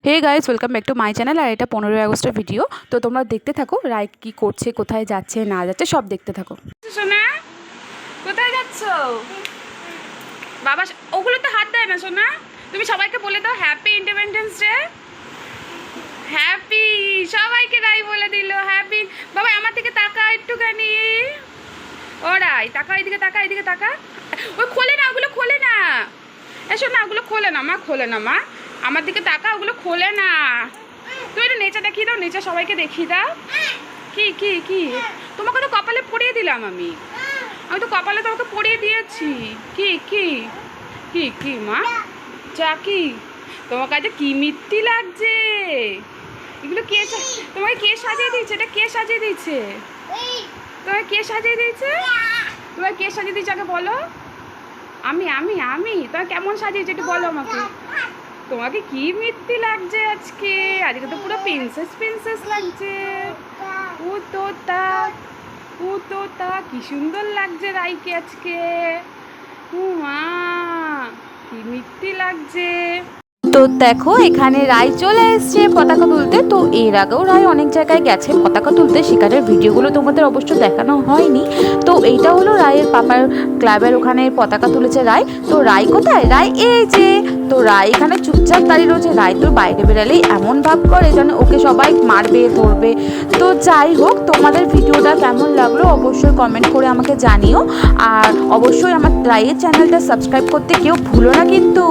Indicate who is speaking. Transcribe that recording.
Speaker 1: Hey guys, welcome back to my channel. আর এটা 15ই আগস্টের ভিডিও। তো তোমরা দেখতে থাকো রায় কি করছে, কোথায় যাচ্ছে না যাচ্ছে সব দেখতে থাকো। সোনা কোথায় যাচ্ছ? বাবা ওগুলোতে হাত দেয় না সোনা। তুমি সবাইকে বলে দাও হ্যাপি ইন্ডিপেন্ডেন্স ডে। হ্যাপি সবাইকে রাই বলে দিল হ্যাপি। বাবা আমার দিকে তাকা একটুখানি। ও রাই তাকা, এদিকে তাকা, এদিকে তাকা। ওই খোলে না, ওগুলো খোলে না। এসো না, ওগুলো খোলে না মা, খোলে না মা। আমার দিকে তাকা, ওগুলো খোলে না। তুমি একটু নেচে দেখিয়ে দাও, নেচে সবাইকে দেখিয়ে দাও। কি কি কি তোমাকে তো কপালে পরিয়ে দিলাম আমি তো কপালে তোমাকে পরিয়ে দিয়েছি। কি কি কি কি মা চা কি? তোমার কাছে কি মিথ্যি লাগছে এগুলো? কে তোমাকে কে সাজিয়ে দিয়েছে? এটা কে সাজিয়ে দিয়েছে? তোমাকে কে সাজিয়ে দিয়েছে? তোমাকে কে সাজিয়ে দিয়েছে আগে বলো। আমি আমি আমি তোমার কেমন সাজিয়েছে একটু বলো আমাকে। তোমাকে কি মিথ্যি লাগছে আজকে? আজকে তো পুরো প্রিন্সেস প্রিন্সেস লাগছে। ও তো তা কি সুন্দর লাগছে রাইকে আজকে। ও মা কি মিথ্যি লাগছে। তো দেখো এখানে রায় চলে এসছে পতাকা তুলতে। তো এর আগেও রায় অনেক জায়গায় গেছে পতাকা তুলতে, শিকারের ভিডিওগুলো তোমাদের অবশ্য দেখানো হয়নি। তো এইটা হলো রায়ের পাপার ক্লাবের ওখানে পতাকা তুলেছে রায়। তো রায় কোথায়? রায় এই যে। তো রায় এখানে চুপচাপ দাঁড়িয়ে রয়েছে। রায় তো বাইরে বেরালেই এমন ভাব করে যেন ওকে সবাই মারবে ধরবে। তো যাই হোক, তোমাদের ভিডিওটা কেমন লাগলো অবশ্যই কমেন্ট করে আমাকে জানিও। আর অবশ্যই আমার রায়ের চ্যানেলটা সাবস্ক্রাইব করতে কেউ ভুলো না কিন্তু।